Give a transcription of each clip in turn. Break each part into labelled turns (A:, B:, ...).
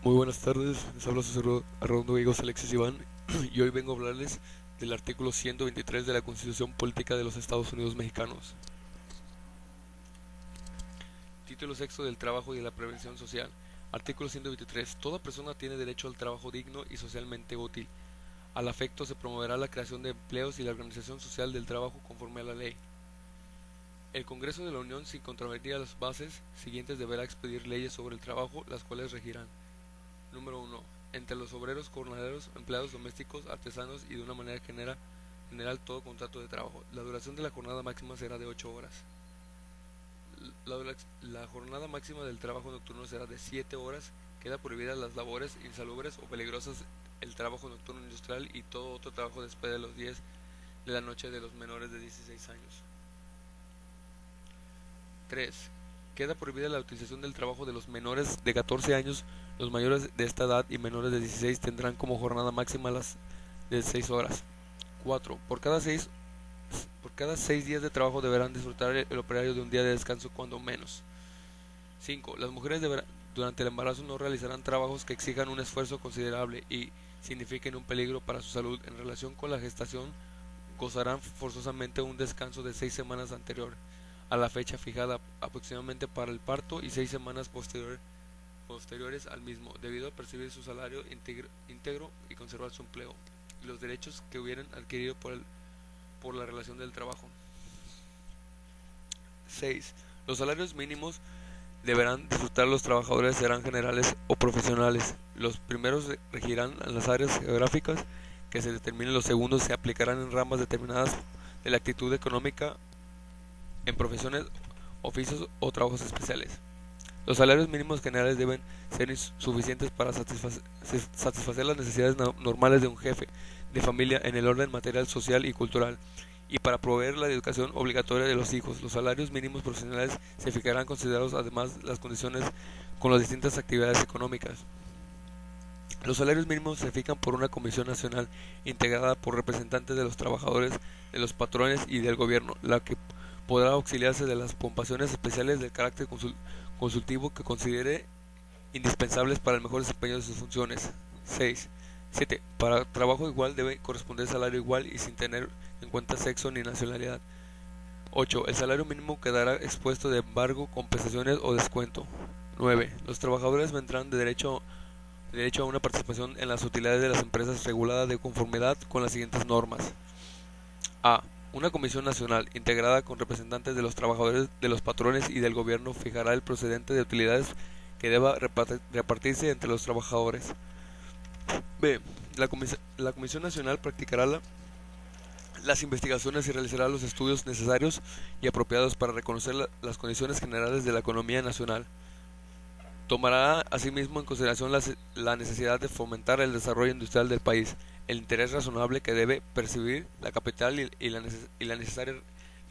A: Muy buenas tardes, les habla su servidor Arrondo Gallegos Alexis Iván y hoy vengo a hablarles del artículo 123 de la Constitución Política de los Estados Unidos Mexicanos. Título sexto del trabajo y de la prevención social. Artículo 123. Toda persona tiene derecho al trabajo digno y socialmente útil. Al afecto se promoverá la creación de empleos y la organización social del trabajo conforme a la ley. El Congreso de la Unión, sin contravenir las bases siguientes, deberá expedir leyes sobre el trabajo, las cuales regirán: Número 1. Entre los obreros, jornaleros, empleados domésticos, artesanos y de una manera general todo contrato de trabajo. La duración de la jornada máxima será de 8 horas. La jornada máxima del trabajo nocturno será de 7 horas. Queda prohibidas las labores insalubres o peligrosas, el trabajo nocturno industrial y todo otro trabajo después de los 10 de la noche de los menores de 16 años. 3. Queda prohibida la utilización del trabajo de los menores de 14 años. Los mayores de esta edad y menores de 16 tendrán como jornada máxima las de 6 horas. 4. Por cada 6 días de trabajo deberán disfrutar el operario de un día de descanso cuando menos. 5. Las mujeres durante el embarazo no realizarán trabajos que exijan un esfuerzo considerable y signifiquen un peligro para su salud. En relación con la gestación, gozarán forzosamente un descanso de 6 semanas anterior a la fecha fijada aproximadamente para el parto y 6 semanas posteriores al mismo, debido a percibir su salario íntegro y conservar su empleo y los derechos que hubieran adquirido por la relación del trabajo. 6. Los salarios mínimos deberán disfrutar los trabajadores, serán generales o profesionales. Los primeros regirán en las áreas geográficas que se determinen, los segundos se aplicarán en ramas determinadas de la actitud económica, en profesiones, oficios o trabajos especiales. Los salarios mínimos generales deben ser suficientes para satisfacer las necesidades normales de un jefe de familia en el orden material, social y cultural, y para proveer la educación obligatoria de los hijos. Los salarios mínimos profesionales se fijarán considerados además las condiciones con las distintas actividades económicas. Los salarios mínimos se fijan por una comisión nacional integrada por representantes de los trabajadores, de los patrones y del gobierno, la que podrá auxiliarse de las puntuaciones especiales de carácter consultivo que considere indispensables para el mejor desempeño de sus funciones. 6. 7. Para trabajo igual debe corresponder salario igual y sin tener en cuenta sexo ni nacionalidad. 8. El salario mínimo quedará expuesto de embargo, compensaciones o descuento. 9. Los trabajadores vendrán de derecho a una participación en las utilidades de las empresas regulada de conformidad con las siguientes normas. A. Una comisión nacional, integrada con representantes de los trabajadores, de los patrones y del gobierno, fijará el procedente de utilidades que deba repartirse entre los trabajadores. B. La Comisión Nacional practicará las investigaciones y realizará los estudios necesarios y apropiados para reconocer las condiciones generales de la economía nacional. Tomará asimismo en consideración la necesidad de fomentar el desarrollo industrial del país, el interés razonable que debe percibir la capital y la necesaria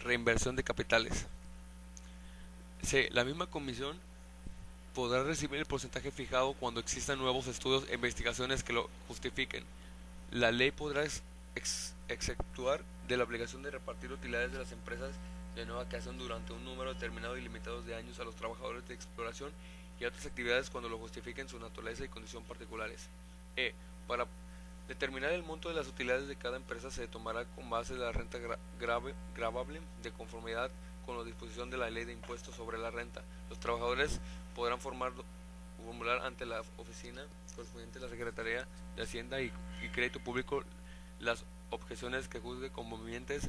A: reinversión de capitales. C. La misma comisión podrá recibir el porcentaje fijado cuando existan nuevos estudios e investigaciones que lo justifiquen. La ley podrá exceptuar de la obligación de repartir utilidades de las empresas de nueva creación durante un número determinado y limitado de años a los trabajadores de exploración y a otras actividades cuando lo justifiquen su naturaleza y condición particulares. Para determinar el monto de las utilidades de cada empresa se tomará con base de la renta gravable de conformidad con la disposición de la ley de impuestos sobre la renta. Los trabajadores podrán formular ante la oficina correspondiente a la Secretaría de Hacienda y Crédito Público las objeciones que juzgue convenientes,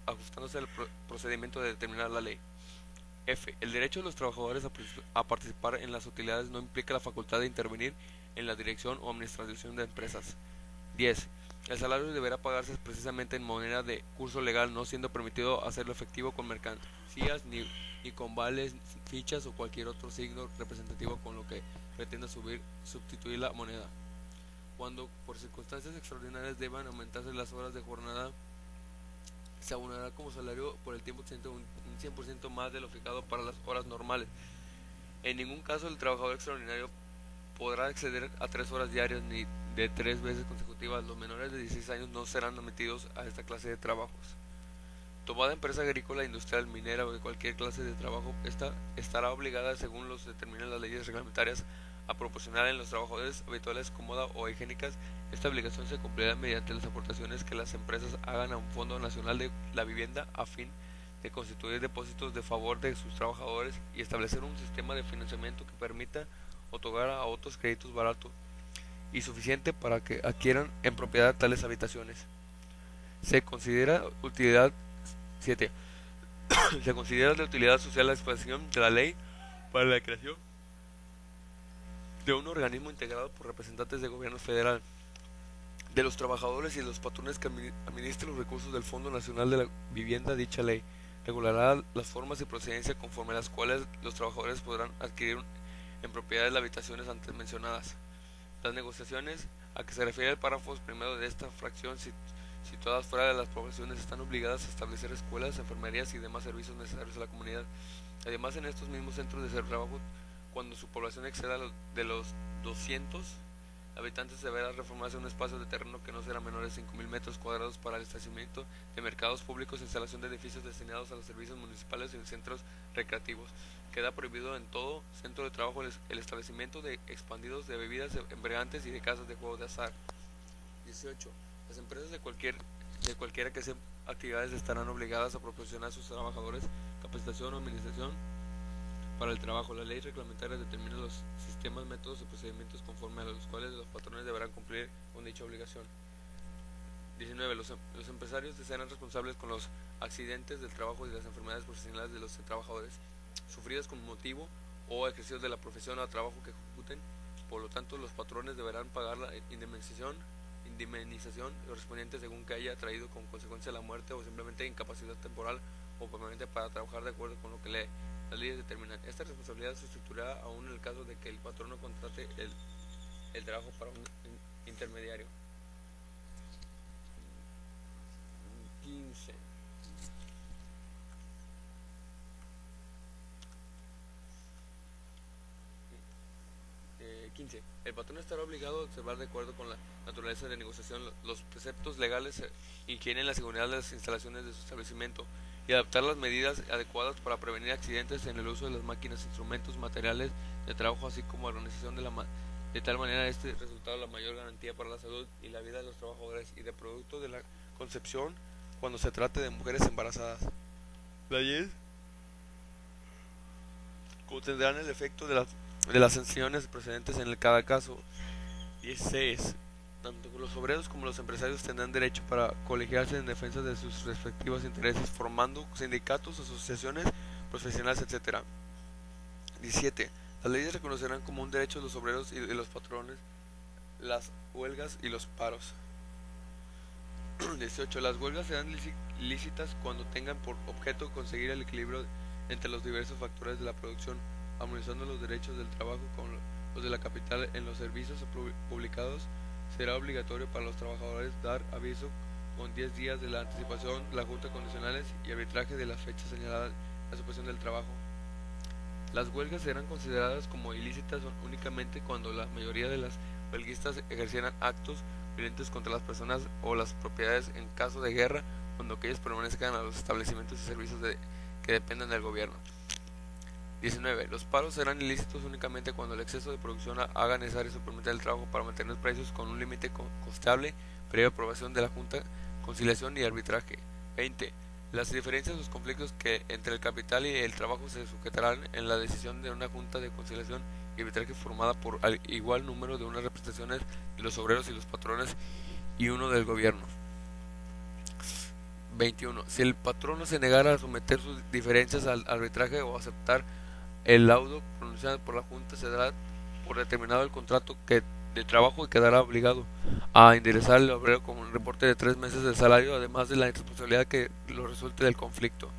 A: ajustándose al procedimiento de determinar la ley. F. El derecho de los trabajadores a participar en las utilidades no implica la facultad de intervenir en la dirección o administración de empresas. 10. El salario deberá pagarse precisamente en moneda de curso legal, no siendo permitido hacerlo efectivo con mercancías ni con vales, fichas o cualquier otro signo representativo con lo que pretenda sustituir la moneda. Cuando por circunstancias extraordinarias deban aumentarse las horas de jornada, se abonará como salario por el tiempo un 100% más de lo fijado para las horas normales. En ningún caso el trabajador extraordinario podrá exceder a 3 horas diarias ni de 3 veces consecutivas. Los menores de 16 años no serán admitidos a esta clase de trabajos. Toda empresa agrícola, industrial, minera o de cualquier clase de trabajo, esta estará obligada, según los determinen las leyes reglamentarias, a proporcionar en los trabajadores habituales cómoda o higiénicas. Esta obligación se cumplirá mediante las aportaciones que las empresas hagan a un Fondo Nacional de la Vivienda a fin de constituir depósitos de favor de sus trabajadores y establecer un sistema de financiamiento que permita otorgar a otros créditos baratos y suficiente para que adquieran en propiedad tales habitaciones. Se considera utilidad 7. Se considera de utilidad social la expresión de la ley para la creación de un organismo integrado por representantes del gobierno federal, de los trabajadores y de los patrones que administren los recursos del Fondo Nacional de la Vivienda. Dicha ley regulará las formas y procedencia conforme a las cuales los trabajadores podrán adquirir en propiedad las habitaciones antes mencionadas. Las negociaciones a que se refiere el párrafo primero de esta fracción situadas fuera de las poblaciones están obligadas a establecer escuelas, enfermerías y demás servicios necesarios a la comunidad. Además, en estos mismos centros de trabajo, cuando su población exceda de los 200 habitantes, deberá reformarse un espacio de terreno que no será menor de 5.000 metros cuadrados para el establecimiento de mercados públicos e instalación de edificios destinados a los servicios municipales y centros recreativos. Queda prohibido en todo centro de trabajo el establecimiento de expandidos de bebidas embriagantes y de casas de juego de azar. 18. Las empresas de cualquiera que sean actividades estarán obligadas a proporcionar a sus trabajadores capacitación o administración para el trabajo. La ley reglamentaria determina los sistemas, métodos y procedimientos conforme a los cuales los patrones deberán cumplir con dicha obligación. 19. Los empresarios serán responsables con los accidentes del trabajo y las enfermedades profesionales de los trabajadores sufridas con motivo o ejercicio de la profesión o trabajo que ejecuten. Por lo tanto, los patrones deberán pagar la indemnización correspondiente según que haya traído como consecuencia la muerte o simplemente incapacidad temporal o permanente para trabajar de acuerdo con lo que las leyes determinan. Esta responsabilidad se estructurará aún en el caso de que el patrono contrate el trabajo para un intermediario. 15. 15. El patrón estará obligado a observar, de acuerdo con la naturaleza de negociación, los preceptos legales, higiene y la seguridad de las instalaciones de su establecimiento y adaptar las medidas adecuadas para prevenir accidentes en el uso de las máquinas, instrumentos, materiales de trabajo, así como la organización de tal manera resultado la mayor garantía para la salud y la vida de los trabajadores y de producto de la concepción cuando se trate de mujeres embarazadas. Leyes contendrán el efecto de las sanciones procedentes en cada caso. 16. Tanto los obreros como los empresarios tendrán derecho para colegiarse en defensa de sus respectivos intereses, formando sindicatos, asociaciones profesionales, etc. 17. Las leyes reconocerán como un derecho de los obreros y de los patrones las huelgas y los paros. 18. Las huelgas serán lícitas cuando tengan por objeto conseguir el equilibrio entre los diversos factores de la producción, armonizando los derechos del trabajo con los de la capital. En los servicios publicados será obligatorio para los trabajadores dar aviso con 10 días de la anticipación de la junta de condicionales y arbitraje de la fecha señalada de la suspensión del trabajo. Las huelgas serán consideradas como ilícitas únicamente cuando la mayoría de las huelguistas ejercieran actos violentos contra las personas o las propiedades en caso de guerra, cuando aquellos permanezcan a los establecimientos y servicios que dependan del gobierno. 19. Los paros serán ilícitos únicamente cuando el exceso de producción haga necesario suplementar el trabajo para mantener los precios con un límite constable, previa aprobación de la Junta, conciliación y arbitraje. 20. Las diferencias o los conflictos que entre el capital y el trabajo se sujetarán en la decisión de una Junta de Conciliación y Arbitraje formada por igual número de unas representaciones de los obreros y los patrones y uno del gobierno. 21. Si el patrono se negara a someter sus diferencias al arbitraje o aceptar el laudo pronunciado por la Junta, se dará por determinado el contrato de trabajo y quedará obligado a enderezar al obrero con un reporte de 3 meses de salario, además de la responsabilidad que lo resulte del conflicto.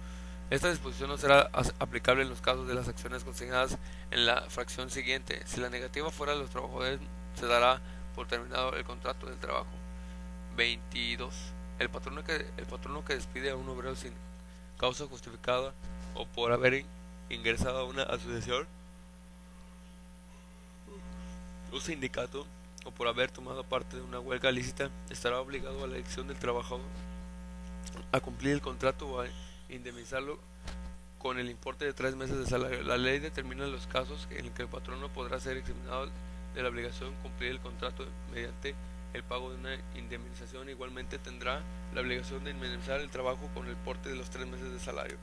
A: Esta disposición no será aplicable en los casos de las acciones consignadas en la fracción siguiente. Si la negativa fuera de los trabajadores, se dará por terminado el contrato del trabajo. 22. El patrono que despide a un obrero sin causa justificada o por haber ingresado a una asociación o sindicato o por haber tomado parte de una huelga lícita, estará obligado a la elección del trabajador a cumplir el contrato o a indemnizarlo con el importe de 3 meses de salario. La ley determina los casos en los que el patrono podrá ser examinado de la obligación de cumplir el contrato mediante el pago de una indemnización. Igualmente tendrá la obligación de indemnizar el trabajo con el importe de los 3 meses de salario.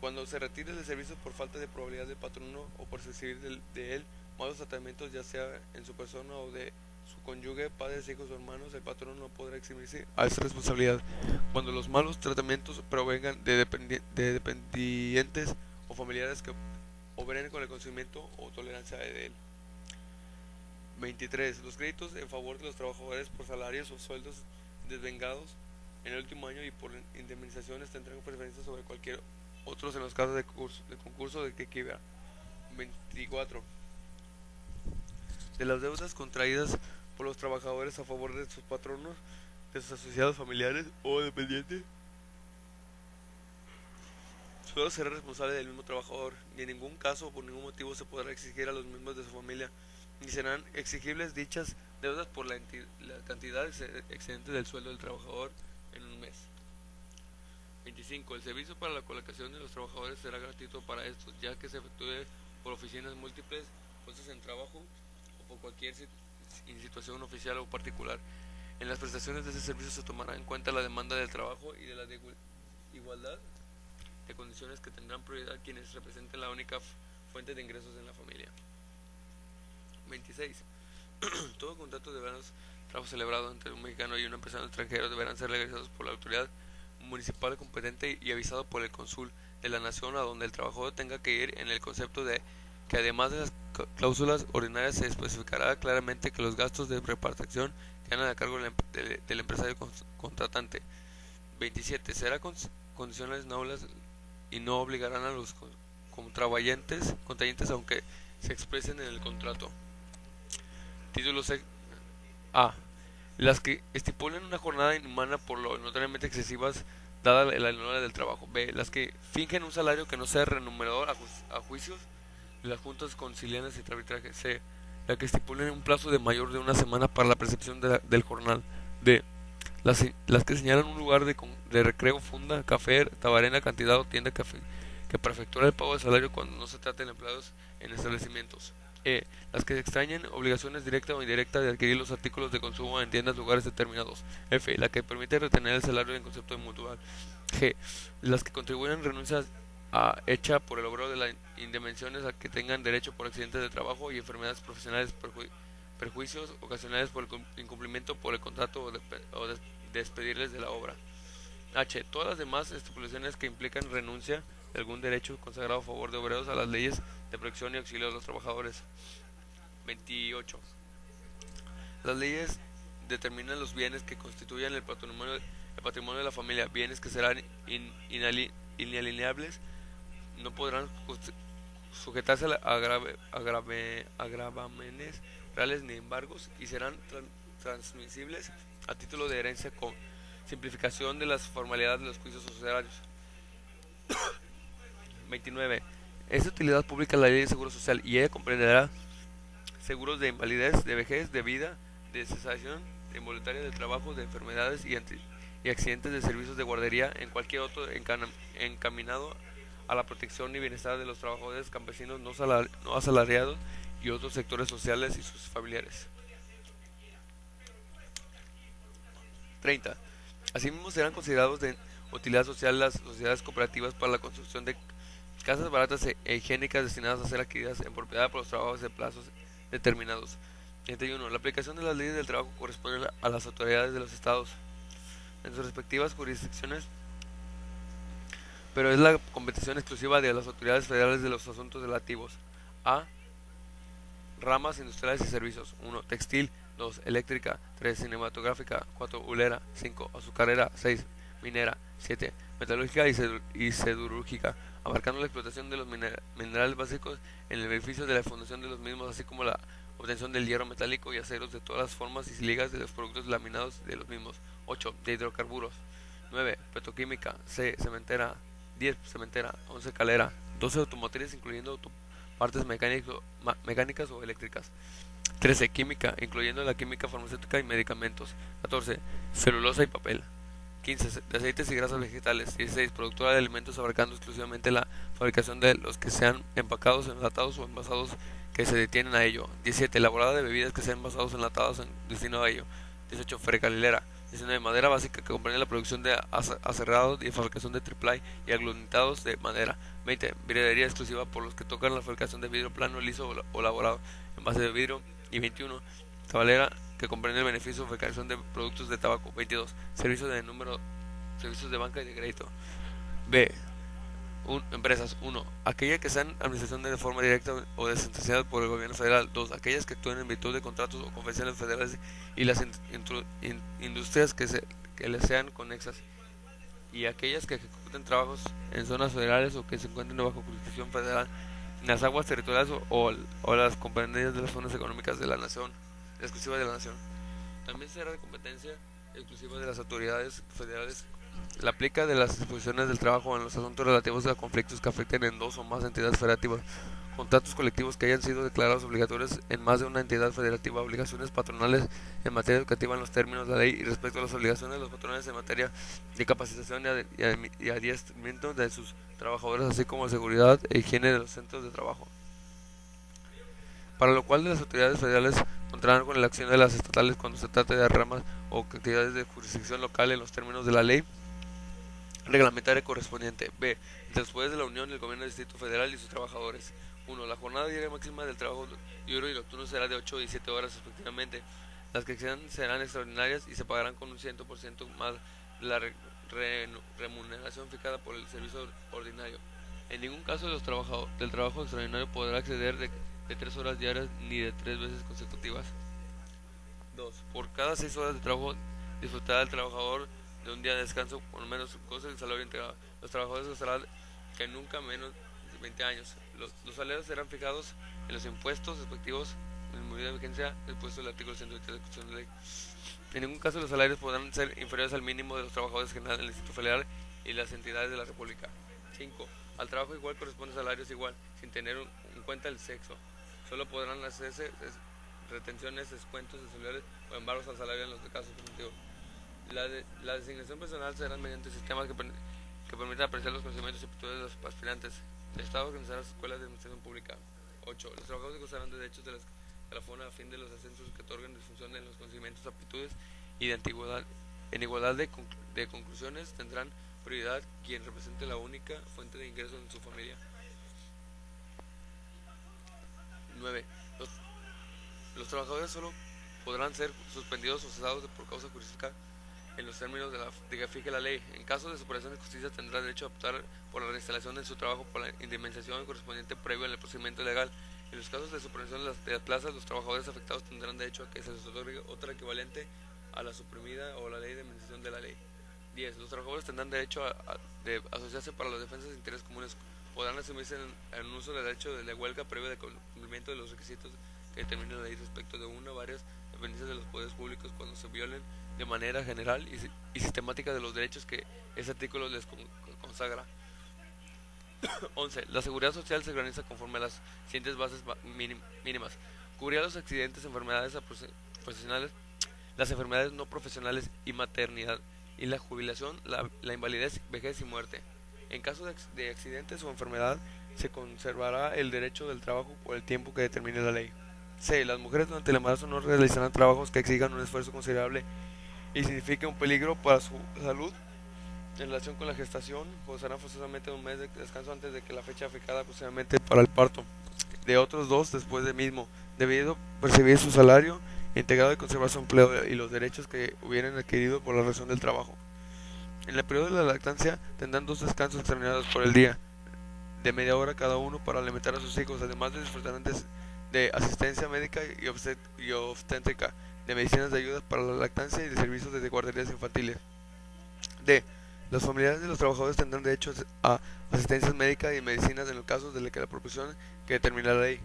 A: Cuando se retire del servicio por falta de probabilidad del patrono o por recibir de él malos tratamientos, ya sea en su persona o de su cónyuge, padres, hijos o hermanos, el patrono no podrá eximirse a esta responsabilidad cuando los malos tratamientos provengan de dependientes o familiares que obren con el conocimiento o tolerancia de él. 23. Los créditos en favor de los trabajadores por salarios o sueldos desvengados en el último año y por indemnizaciones tendrán preferencia sobre cualquier otros en los casos de concurso de que quiebra. 24. De las deudas contraídas por los trabajadores a favor de sus patronos, de sus asociados familiares o dependientes, solo será responsable del mismo trabajador, y en ningún caso o por ningún motivo se podrá exigir a los miembros de su familia, ni serán exigibles dichas deudas por la cantidad excedente del sueldo del trabajador en un mes. 25. El servicio para la colocación de los trabajadores será gratuito para estos, ya que se efectúe por oficinas múltiples, puestos en trabajo o por cualquier situación oficial o particular. En las prestaciones de ese servicio se tomará en cuenta la demanda del trabajo y de la igualdad de condiciones que tendrán prioridad quienes representen la única fuente de ingresos en la familia. 26. Todo contrato de trabajo celebrado entre un mexicano y un empresario extranjero deberán ser legalizados por la autoridad municipal competente y avisado por el cónsul de la nación a donde el trabajador tenga que ir, en el concepto de que además de las cláusulas ordinarias se especificará claramente que los gastos de repartición quedan a cargo del empresario contratante. 27. Será condiciones nobles y no obligarán a los contrayentes aunque se expresen en el contrato. Título A. Las que estipulen una jornada inhumana por lo notoriamente excesivas dada la enormidad del trabajo. B. Las que fingen un salario que no sea remunerador a juicios de las juntas conciliares y arbitraje. C. Las que estipulen un plazo de mayor de una semana para la percepción del jornal. D. Las que señalan un lugar de recreo, funda, café, tabarena, cantidad o tienda que para efectuar el pago de salario cuando no se traten de empleados en establecimientos. E. Las que extrañen obligaciones directas o indirectas de adquirir los artículos de consumo en tiendas, lugares determinados. F. La que permite retener el salario en concepto de mutual. G. Las que contribuyen renuncias hecha por el obrero de las indemnizaciones a que tengan derecho por accidentes de trabajo y enfermedades profesionales, perjuicios ocasionales por el incumplimiento por el contrato o despedirles de la obra. H. Todas las demás estipulaciones que implican renuncia de algún derecho consagrado a favor de obreros a las leyes de protección y auxilio de los trabajadores. 28. Las leyes determinan los bienes que constituyen el patrimonio de la familia, bienes que serán inalienables, no podrán sujetarse a gravámenes reales ni embargos y serán transmisibles a título de herencia con simplificación de las formalidades de los juicios societarios. 29. Es de utilidad pública la ley de seguro social y ella comprenderá seguros de invalidez, de vejez, de vida, de cesación de involuntaria del trabajo, de enfermedades y accidentes, de servicios de guardería, en cualquier otro encaminado a la protección y bienestar de los trabajadores campesinos no asalariados y otros sectores sociales y sus familiares. 30. Asimismo serán considerados de utilidad social las sociedades cooperativas para la construcción de casas baratas e higiénicas destinadas a ser adquiridas en propiedad por los trabajadores de plazos determinados. 31. La aplicación de las leyes del trabajo corresponde a las autoridades de los estados en sus respectivas jurisdicciones, pero es la competición exclusiva de las autoridades federales de los asuntos relativos a ramas industriales y servicios. 1. Textil. 2. Eléctrica. 3. Cinematográfica. 4. Hulera. 5. Azucarera. 6. Minera. 7. Metalúrgica y siderúrgica, abarcando la explotación de los minerales básicos en el beneficio de la fundación de los mismos, así como la obtención del hierro metálico y aceros de todas las formas y ligas de los productos laminados de los mismos. 8. De hidrocarburos. 9. Petroquímica. C. Cementera. 10. Cementera. 11. Calera. 12. Automotrices, incluyendo partes mecánicas o eléctricas. 13. Química, incluyendo la química farmacéutica y medicamentos. 14. Celulosa y papel. 15. De aceites y grasas vegetales. 16. Productora de alimentos abarcando exclusivamente la fabricación de los que sean empacados, enlatados o envasados que se detienen a ello. 17. Elaborada de bebidas que sean envasados, enlatados en destino a ello. 18. Ferrocarrilera. 19. Madera básica que comprende la producción de aserrados y fabricación de triplay y aglomerados de madera. 20. Vidriería exclusiva por los que tocan la fabricación de vidrio plano, liso o elaborado en base de vidrio. Y 21. Tabalera que comprende el beneficio de fabricación de productos de tabaco. 22. Servicios de banca y de crédito. B. Empresas. 1. Aquellas que sean administración de forma directa o descentralizada por el gobierno federal. 2. Aquellas que actúen en virtud de contratos o convenciones federales y las industrias que les sean conexas. Y aquellas que ejecuten trabajos en zonas federales o que se encuentren bajo jurisdicción federal en las aguas territoriales o las comprendidas de las zonas económicas de la nación, exclusiva de la nación. También será de competencia exclusiva de las autoridades federales la aplica de las disposiciones del trabajo en los asuntos relativos a conflictos que afecten en dos o más entidades federativas, contratos colectivos que hayan sido declarados obligatorios en más de una entidad federativa, obligaciones patronales en materia educativa en los términos de la ley y respecto a las obligaciones de los patrones en materia de capacitación y adiestramiento de sus trabajadores, así como seguridad e higiene de los centros de trabajo. Para lo cual las autoridades federales contarán con la acción de las estatales cuando se trate de ramas o actividades de jurisdicción local en los términos de la ley reglamentaria correspondiente. B. Después de la unión del gobierno del Distrito Federal y sus trabajadores. 1. La jornada diaria máxima del trabajo diurno y nocturno será de 8 y 7 horas respectivamente. Las que excedan serán extraordinarias y se pagarán con un 100% más de la remuneración fijada por el servicio ordinario. En ningún caso del trabajo extraordinario podrá exceder de 3 horas diarias ni de 3 veces consecutivas. 2. Por cada 6 horas de trabajo disfrutará el trabajador de un día de descanso, por lo menos goce del salario integrado. Los trabajadores gozarán que nunca menos de 20 años. Los salarios serán fijados en los impuestos respectivos en medida de vigencia dispuesto del artículo 123 de la Constitución de Ley. En ningún caso los salarios podrán ser inferiores al mínimo de los trabajadores generales del Distrito Federal y las entidades de la República. 5. Al trabajo igual corresponde salarios igual, sin tener en cuenta el sexo. Solo podrán hacerse retenciones, descuentos de salarios o embargos al salario en los casos primitivos. La designación personal será mediante sistemas que permitan apreciar los conocimientos y aptitudes de los aspirantes. El Estado organizará las escuelas de administración pública. 8. Los trabajadores gozarán de derechos de la FONA a fin de los ascensos que otorguen disfunción en los conocimientos, aptitudes y de antigüedad. En igualdad de conclusiones tendrán prioridad quien represente la única fuente de ingresos en su familia. 9. Los trabajadores solo podrán ser suspendidos o cesados por causa jurídica en los términos de que fije la ley. En caso de superación de justicia tendrá derecho a optar por la reinstalación en su trabajo por la indemnización correspondiente previo al procedimiento legal. En los casos de superación de las plazas, los trabajadores afectados tendrán derecho a que se les otorgue otra equivalente a la suprimida o la ley de indemnización de la ley. 10. Los trabajadores tendrán derecho de asociarse para las defensas de intereses comunes. Podrán asumirse en uso del derecho de la huelga previo de cumplimiento de los requisitos que determine la ley respecto de una o varias dependencias de los poderes públicos cuando se violen de manera general y sistemática de los derechos que ese artículo les consagra. 11. La seguridad social se organiza conforme a las siguientes bases mínimas. Cubrir los accidentes, enfermedades profesionales, las enfermedades no profesionales y maternidad, y la jubilación, la invalidez, vejez y muerte. En caso de accidentes o enfermedad, se conservará el derecho del trabajo por el tiempo que determine la ley. C. Las mujeres durante el embarazo no realizarán trabajos que exijan un esfuerzo considerable y signifique un peligro para su salud. En relación con la gestación, gozarán forzosamente de un mes de descanso antes de que la fecha fijada aproximadamente para el parto, de otros 2 después del mismo, debido percibir su salario integrado y conservar su empleo y los derechos que hubieran adquirido por la razón del trabajo. En el periodo de la lactancia tendrán 2 descansos extraordinarios por el día, de media hora cada uno para alimentar a sus hijos, además de disfrutar de asistencia médica y obstétrica, de medicinas de ayuda para la lactancia y de servicios de guarderías infantiles. D. Los familiares de los trabajadores tendrán derecho a asistencia médica y medicinas en los casos de la proporción que determina la ley.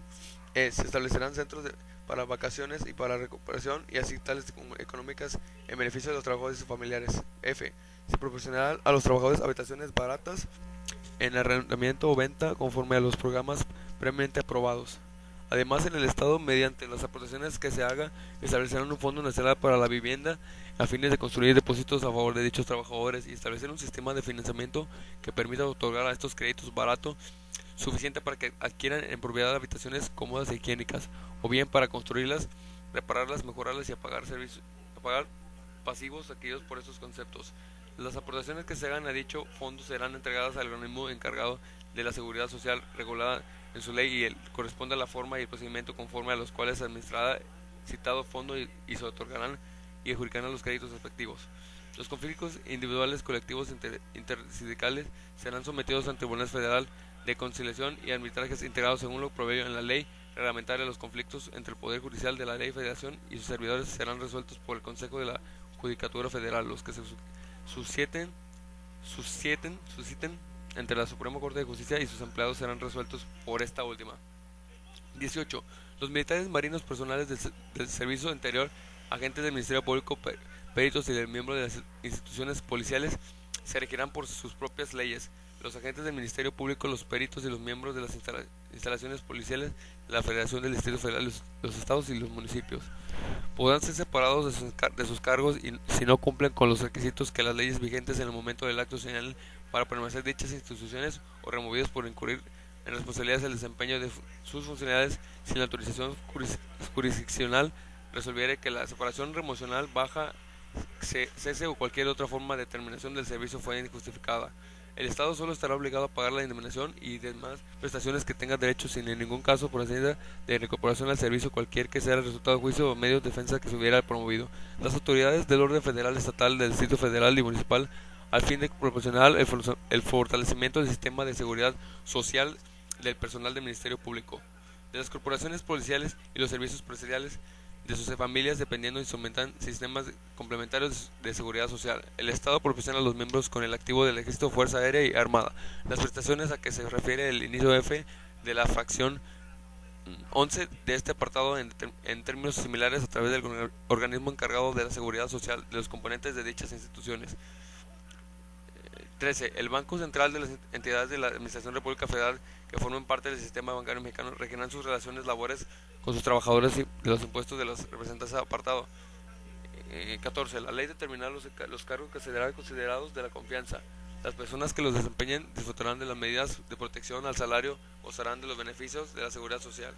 A: E. Se establecerán centros para vacaciones y para recuperación y así tales como económicas en beneficio de los trabajadores y sus familiares. F. Se proporcionará a los trabajadores habitaciones baratas en arrendamiento o venta conforme a los programas previamente aprobados. Además, en el Estado, mediante las aportaciones que se haga, establecerán un fondo nacional para la vivienda a fines de construir depósitos a favor de dichos trabajadores y establecer un sistema de financiamiento que permita otorgar a estos créditos barato suficiente para que adquieran en propiedad habitaciones cómodas e higiénicas, o bien para construirlas, repararlas, mejorarlas y apagar pasivos adquiridos por estos conceptos. Las aportaciones que se hagan a dicho fondo serán entregadas al organismo encargado de la seguridad social regulada en su ley y corresponde a la forma y el procedimiento conforme a los cuales se administrará citado fondo y se otorgarán y adjudicarán los créditos respectivos. Los conflictos individuales, colectivos, intersindicales serán sometidos ante el Tribunal Federal de Conciliación y Arbitrajes integrados según lo previsto en la ley reglamentaria. Los conflictos entre el Poder Judicial de la Ley Federación y sus servidores serán resueltos por el Consejo de la Judicatura Federal. Los que se susciten entre la Suprema Corte de Justicia y sus empleados serán resueltos por esta última. 18. Los militares marinos personales del Servicio Interior, agentes del Ministerio Público, peritos y del miembro de las instituciones policiales se regirán por sus propias leyes. Los agentes del Ministerio Público, los peritos y los miembros de las instalaciones policiales de la Federación, del Distrito Federal, los estados y los municipios podrán ser separados de sus cargos si no cumplen con los requisitos que las leyes vigentes en el momento del acto señalen para permanecer dichas instituciones, o removidos por incurrir en responsabilidades del desempeño de sus funcionalidades sin la autorización jurisdiccional resolviere que la separación, remocional, baja, cese o cualquier otra forma de terminación del servicio fue injustificada. El Estado solo estará obligado a pagar la indemnización y demás prestaciones que tenga derecho, sin en ningún caso proceder de recuperación al servicio cualquier que sea el resultado de juicio o medios de defensa que se hubiera promovido. Las autoridades del orden federal, estatal, del Distrito Federal y municipal, al fin de proporcionar el fortalecimiento del sistema de seguridad social del personal del Ministerio Público, de las corporaciones policiales y los servicios presidenciales de sus familias, dependiendo, instrumentan sistemas complementarios de seguridad social. El Estado proporciona a los miembros con el activo del Ejército, Fuerza Aérea y Armada las prestaciones a que se refiere el inciso F de la fracción 11 de este apartado en términos similares a través del organismo encargado de la seguridad social de los componentes de dichas instituciones. 13. El Banco Central de las entidades de la Administración República Federal que forman parte del sistema bancario mexicano regirán sus relaciones laborales con sus trabajadores y de los impuestos de los representantes apartado. 14. La ley determinará los cargos que serán considerados de la confianza. Las personas que los desempeñen disfrutarán de las medidas de protección al salario, gozarán de los beneficios de la seguridad social.